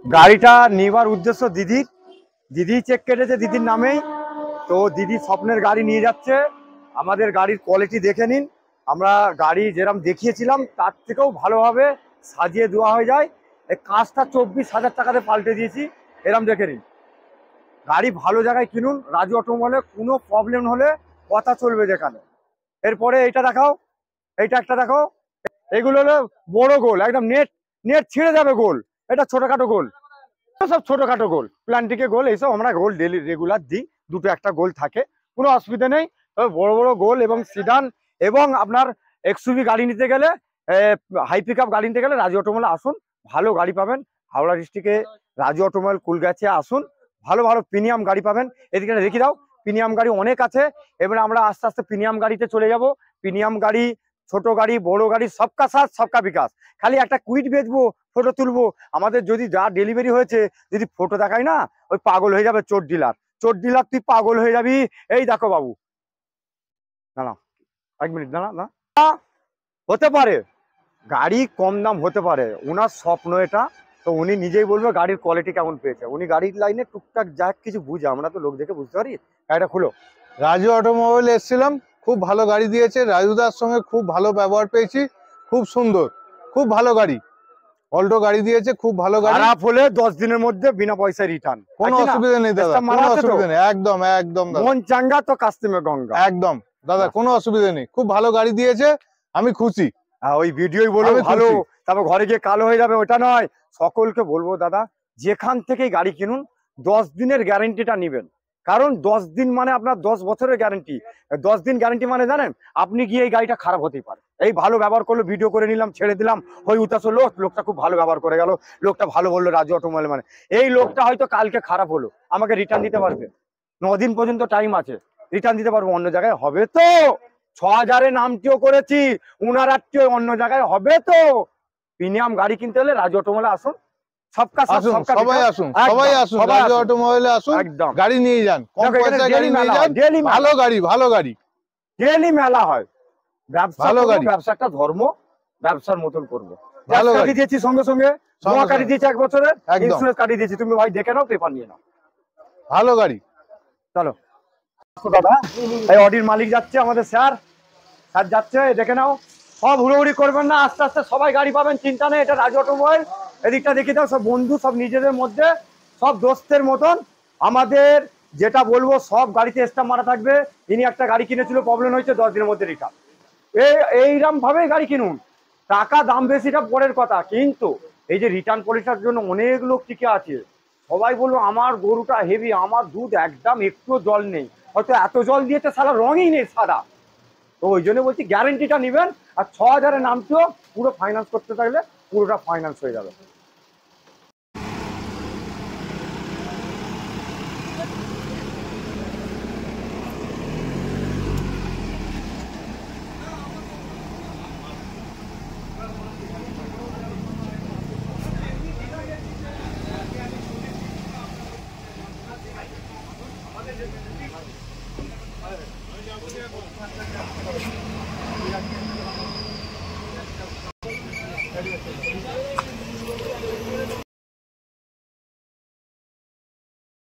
গাড়িটা নেবার উদ্দেশ্য দিদি চেক কেটেছে দিদির নামেই। তো দিদি স্বপ্নের গাড়ি নিয়ে যাচ্ছে। আমাদের গাড়ির কোয়ালিটি দেখে নিন, আমরা গাড়ি যেরকম দেখিয়েছিলাম তার থেকেও ভালোভাবে সাজিয়ে দেওয়া হয়ে যায়। এই কাজটা 24,000 টাকাতে পাল্টে দিয়েছি, এরম দেখে নিন। গাড়ি ভালো জায়গায় কিনুন, রাজু অটোমোবাইলে। কোনো প্রবলেম হলে কথা চলবে যেখানে। এরপরে এইটা দেখাও, এইটা একটা দেখাও। এগুলো হলো বড় গোল, একদম নেট নেট ছিঁড়ে যাবে গোল। এটা ছোটখাটো গোল, সব ছোটখাটো গোল, প্লান্টিকে গোল, এইসব আমরা গোল ডেলি রেগুলার দিই। দুটো একটা গোল থাকে, কোনো অসুবিধা নেই। তবে বড় বড় গোল এবং সিডান এবং আপনার এক্সইউভি গাড়ি নিতে গেলে, হাই পিক আপ গাড়ি নিতে গেলে রাজু অটোমোবাইলে আসুন, ভালো গাড়ি পাবেন। হাওড়া ডিস্ট্রিক্টে রাজু অটোমোবাইল কুলগাছে আসুন, ভালো ভালো প্রিমিয়াম গাড়ি পাবেন। এদিকে রেখে দাও, প্রিমিয়াম গাড়ি অনেক আছে। এবারে আমরা আস্তে আস্তে প্রিমিয়াম গাড়িতে চলে যাব। প্রিমিয়াম গাড়ি, ছোট গাড়ি, বড় গাড়ি, সবকা সাথ সবকা বিকাশ। খালি একটা কুইট বেচবো, ফটো তুলবো, আমাদের যদি যা ডেলিভারি হয়েছে যদি ফটো দেখায় না, ওই পাগল হয়ে যাবে চোর ডিলার। চোর ডিলার তুই পাগল হয়ে যাবি। এই দেখো বাবু, না এক মিনিট, না হতে পারে গাড়ি কম দাম হতে পারে, ওনার স্বপ্ন এটা। তো উনি নিজেই বলবে গাড়ির কোয়ালিটি কেমন পেয়েছে। উনি গাড়ির লাইনে টুকটাক যা কিছু বুঝে, আমরা তো লোক দেখে বুঝতে পারি। গাড়িটা খুলো। রাজু অটোমোবাইল এসেছিলাম, খুব ভালো গাড়ি দিয়েছে। রাজুদার সঙ্গে খুব ভালো ব্যবহার পেয়েছি, খুব সুন্দর, খুব ভালো গাড়ি। অল্টো গাড়ি দিয়েছে, খুব ভালো গাড়ি। খারাপ হলে 10 দিনের মধ্যে বিনা পয়সায় রিটার্ন, কোনো অসুবিধা নেই দাদা, কোনো অসুবিধা নেই। একদম একদম মন চাঙ্গা তো কাস্টমে গঙ্গা। একদম দাদা, কোনো অসুবিধা নেই। খুব ভালো গাড়ি দিয়েছে, আমি খুশি। ওই ভিডিওই বলো ভালো, তারপর ঘরে গিয়ে কালো হয়ে যাবে, ওটা নয়। সকলকে বলবো দাদা, যেখান থেকেই গাড়ি কিনুন 10 দিনের গ্যারেন্টিটা নিবেন। কারণ 10 দিন মানে আপনার 10 বছরের গ্যারেন্টি। 10 দিন গ্যারেন্টি মানে জানেন, আপনি গিয়ে এই গাড়িটা খারাপ হতেই পারে। এই ভালো ব্যবহার করলো, ভিডিও করে নিলাম, ছেড়ে দিলাম, হয়ে উতাস হলো, লোকটা খুব ভালো ব্যবহার করে গেল, লোকটা ভালো বললো রাজু অটোমোবাইল মানে। এই লোকটা হয়তো কালকে খারাপ হলো, আমাকে রিটার্ন দিতে পারবে, 9 দিন পর্যন্ত টাইম আছে, রিটার্ন দিতে পারবো। অন্য জায়গায় হবে তো 6,000-এ নামটিও করেছি, উনার আটটিও অন্য জায়গায় হবে তো। প্রিমিয়াম গাড়ি কিনতে হলে রাজু অটোমোবাইলে আসুন, সবাই আসুন, সবাই আসুন, রাজু অটোমোবাইলে আসুন, গাড়ি নিয়ে যান, কম পয়সায় গাড়ি নিয়ে যান। ভালো গাড়ি, ভালো গাড়ি, ডেইলি মেলা হয়। ভালো গাড়ি, ব্যবসাটা ধর্ম, ব্যবসার মতন করবো। ভালো গাড়ি দিয়েছি, সঙ্গে সঙ্গে জমা কাটি দিয়েছি, 1 বছরের ইন্স্যুরেন্স কাটি দিয়েছি। তুমি ভাই দেখে নাও, পেপার নিয়ে নাও, ভালো গাড়ি। চলো দাদা, এই অডির মালিক যাচ্ছে, আমাদের স্যার যাচ্ছে, দেখে নাও। সব হুড়োহুড়ি করবেন না, আস্তে আস্তে সবাই গাড়ি পাবেন, চিন্তা নেই। এটা রাজু অটোমোবাইল, এদিকটা দেখে দাও। সব বন্ধু, সব নিজেদের মধ্যে, সব দোস্তের মতন। আমাদের যেটা বলবো, সব গাড়িতে স্ট্যাম্প মারা থাকবে। ইনি একটা গাড়ি কিনেছিল, প্রবলেম হয়েছে, 10 দিনের মধ্যে রিটার্ন। এইরকম ভাবে গাড়ি কিনুন। টাকা দাম বেশিটা পরের কথা, কিন্তু এই যে রিটার্ন পলিসির জন্য অনেক লোক টিকে আছে। সবাই বলবো আমার গরুটা হেভি, আমার দুধ একদম একটুও জল নেই, হয়তো এত জল দিয়েছে সারা রঙই নেই সাদা। তো ওই জন্য বলছি গ্যারেন্টিটা নেবেন। আর 6,000-এর নামটিও পুরো ফাইন্যান্স করতে থাকলে পুরোটা ফাইন্যান্স হয়ে যাবে।